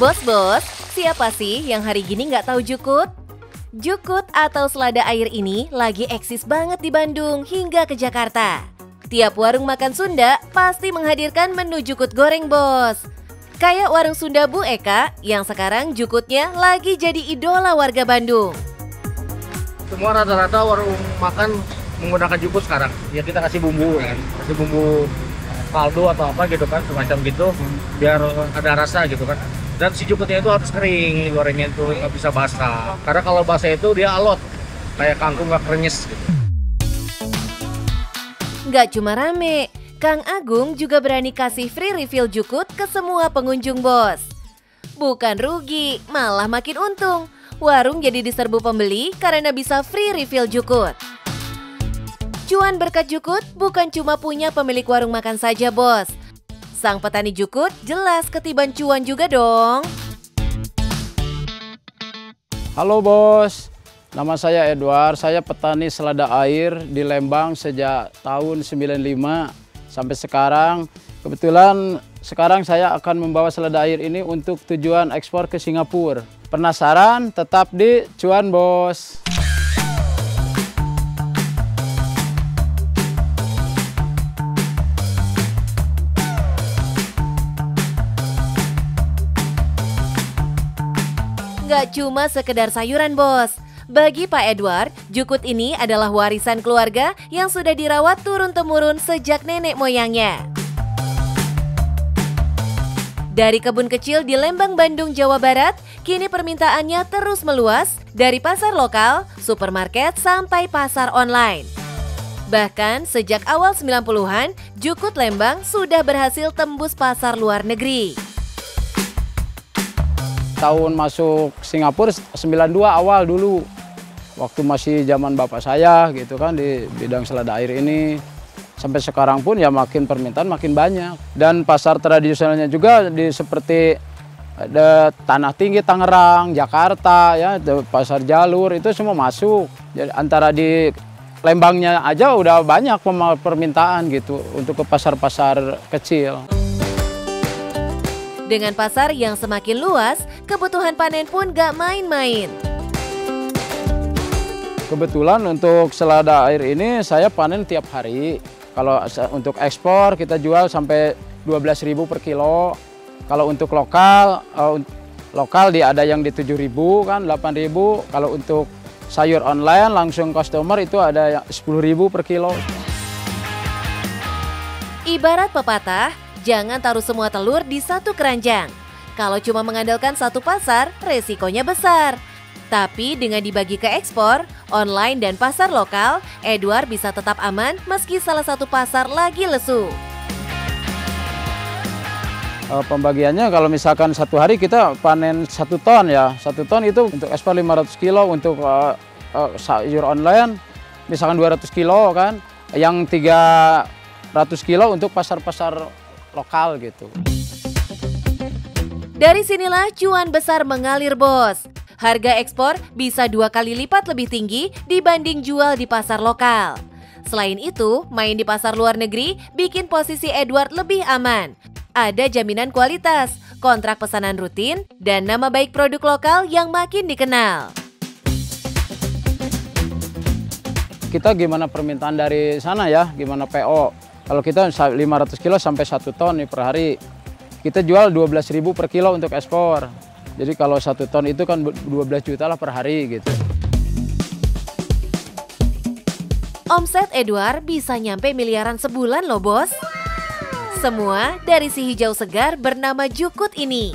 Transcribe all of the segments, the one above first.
Bos-bos, siapa sih yang hari gini nggak tahu jukut? Jukut atau selada air ini lagi eksis banget di Bandung hingga ke Jakarta. Tiap warung makan Sunda pasti menghadirkan menu jukut goreng, bos. Kayak warung Sunda Bu Eka yang sekarang jukutnya lagi jadi idola warga Bandung. Semua rata-rata warung makan menggunakan jukut sekarang. Ya kita kasih bumbu kan, kasih bumbu kaldu atau apa gitu kan, semacam gitu, biar ada rasa gitu kan. Dan si jukutnya itu harus kering, gorengnya itu nggak bisa basah. Karena kalau basah itu dia alot, kayak kangkung nggak krenyes gitu. Nggak cuma rame, Kang Agung juga berani kasih free refill jukut ke semua pengunjung, bos. Bukan rugi, malah makin untung. Warung jadi diserbu pembeli karena bisa free refill jukut. Cuan berkat jukut bukan cuma punya pemilik warung makan saja, bos. Sang petani jukut jelas ketiban cuan juga dong. Halo bos, nama saya Edward, saya petani selada air di Lembang sejak tahun 95 sampai sekarang. Kebetulan sekarang saya akan membawa selada air ini untuk tujuan ekspor ke Singapura. Penasaran? Tetap di Cuan Bos. Nggak cuma sekedar sayuran, bos. Bagi Pak Edward, jukut ini adalah warisan keluarga yang sudah dirawat turun-temurun sejak nenek moyangnya. Dari kebun kecil di Lembang, Bandung, Jawa Barat, kini permintaannya terus meluas dari pasar lokal, supermarket, sampai pasar online. Bahkan sejak awal 90-an, jukut Lembang sudah berhasil tembus pasar luar negeri. Tahun masuk Singapura 92 awal dulu. Waktu masih zaman bapak saya gitu kan di bidang selada air ini. Sampai sekarang pun ya makin permintaan makin banyak. Dan pasar tradisionalnya juga seperti ada Tanah Tinggi Tangerang, Jakarta ya, pasar jalur itu semua masuk. Jadi antara di Lembangnya aja udah banyak permintaan gitu untuk ke pasar-pasar kecil. Dengan pasar yang semakin luas, kebutuhan panen pun gak main-main. Kebetulan untuk selada air ini saya panen tiap hari. Kalau untuk ekspor kita jual sampai 12.000 per kilo. Kalau untuk lokal ada yang di 7.000 kan, 8.000. Kalau untuk sayur online langsung customer itu ada 10.000 per kilo. Ibarat pepatah, jangan taruh semua telur di satu keranjang. Kalau cuma mengandalkan satu pasar, resikonya besar. Tapi dengan dibagi ke ekspor, online dan pasar lokal, Edward bisa tetap aman meski salah satu pasar lagi lesu. Pembagiannya kalau misalkan satu hari kita panen 1 ton ya. 1 ton itu untuk ekspor 500 kilo, untuk sayur online misalkan 200 kilo kan. Yang 300 kilo untuk pasar-pasar lokal gitu. Dari sinilah cuan besar mengalir, bos. Harga ekspor bisa 2 kali lipat lebih tinggi dibanding jual di pasar lokal. Selain itu, main di pasar luar negeri bikin posisi Edward lebih aman. Ada jaminan kualitas, kontrak pesanan rutin, dan nama baik produk lokal yang makin dikenal. Kita gimana permintaan dari sana ya, gimana PO. Kalau kita 500 kilo sampai 1 ton nih per hari, kita jual 12.000 per kilo untuk ekspor. Jadi kalau 1 ton itu kan 12 juta lah per hari gitu. Omset Edward bisa nyampe miliaran sebulan loh, bos. Semua dari si hijau segar bernama jukut ini.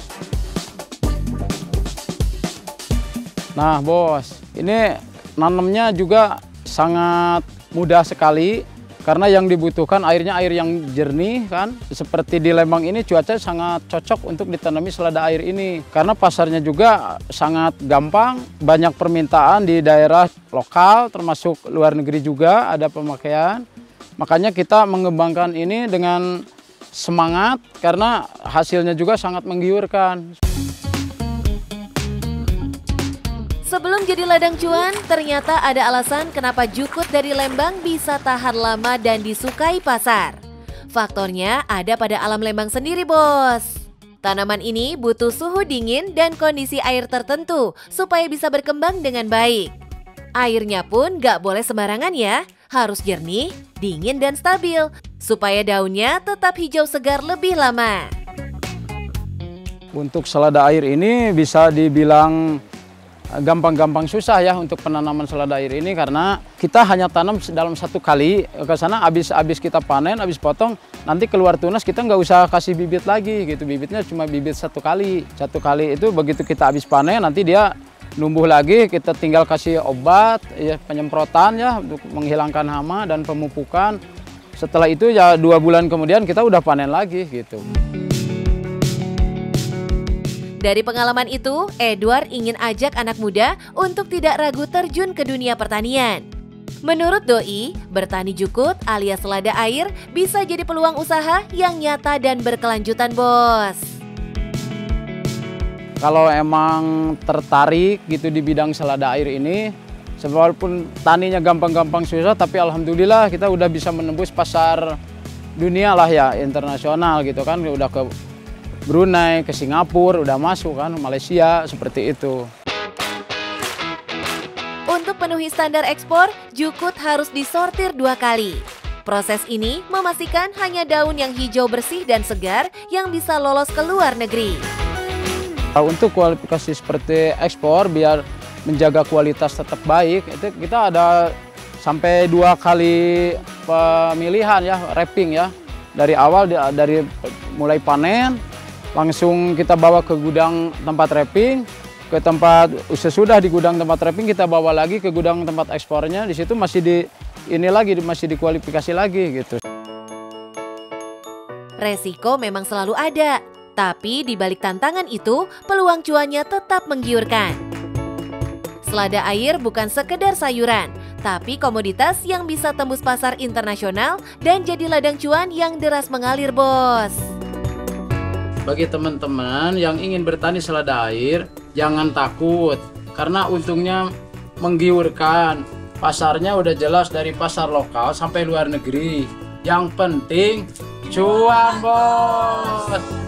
Nah bos, ini nanamnya juga sangat mudah sekali. Karena yang dibutuhkan airnya air yang jernih kan. Seperti di Lembang ini cuaca sangat cocok untuk ditanami selada air ini. Karena pasarnya juga sangat gampang, banyak permintaan di daerah lokal termasuk luar negeri juga ada pemakaian. Makanya kita mengembangkan ini dengan semangat karena hasilnya juga sangat menggiurkan. Sebelum jadi ladang cuan, ternyata ada alasan kenapa jukut dari Lembang bisa tahan lama dan disukai pasar. Faktornya ada pada alam Lembang sendiri, bos. Tanaman ini butuh suhu dingin dan kondisi air tertentu supaya bisa berkembang dengan baik. Airnya pun gak boleh sembarangan ya, harus jernih, dingin, dan stabil supaya daunnya tetap hijau segar lebih lama. Untuk selada air ini bisa dibilang gampang-gampang susah ya untuk penanaman selada air ini, karena kita hanya tanam dalam satu kali ke sana, habis kita panen, habis potong, nanti keluar tunas kita nggak usah kasih bibit lagi gitu. Bibitnya cuma bibit satu kali itu begitu kita habis panen nanti dia numbuh lagi, kita tinggal kasih obat ya, penyemprotan ya untuk menghilangkan hama dan pemupukan. Setelah itu ya 2 bulan kemudian kita udah panen lagi gitu. Dari pengalaman itu, Edward ingin ajak anak muda untuk tidak ragu terjun ke dunia pertanian. Menurut Doi, bertani jukut alias selada air bisa jadi peluang usaha yang nyata dan berkelanjutan, Bos. Kalau emang tertarik gitu di bidang selada air ini, walaupun taninya gampang-gampang susah, tapi alhamdulillah kita udah bisa menembus pasar dunia lah ya, internasional gitu kan, udah ke Brunei, ke Singapura, udah masuk kan, Malaysia, seperti itu. Untuk penuhi standar ekspor, jukut harus disortir 2 kali. Proses ini memastikan hanya daun yang hijau bersih dan segar yang bisa lolos ke luar negeri. Untuk kualifikasi seperti ekspor, biar menjaga kualitas tetap baik, itu kita ada sampai 2 kali pemilihan ya, wrapping ya. Dari awal, dari mulai panen, langsung kita bawa ke gudang tempat wrapping, ke tempat sesudah di gudang tempat wrapping kita bawa lagi ke gudang tempat ekspornya. Di situ masih masih dikualifikasi lagi gitu. Resiko memang selalu ada, tapi di balik tantangan itu peluang cuannya tetap menggiurkan. Selada air bukan sekedar sayuran, tapi komoditas yang bisa tembus pasar internasional dan jadi ladang cuan yang deras mengalir, Bos. Bagi teman-teman yang ingin bertani selada air, jangan takut karena untungnya menggiurkan. Pasarnya udah jelas dari pasar lokal sampai luar negeri. Yang penting cuan, Bos.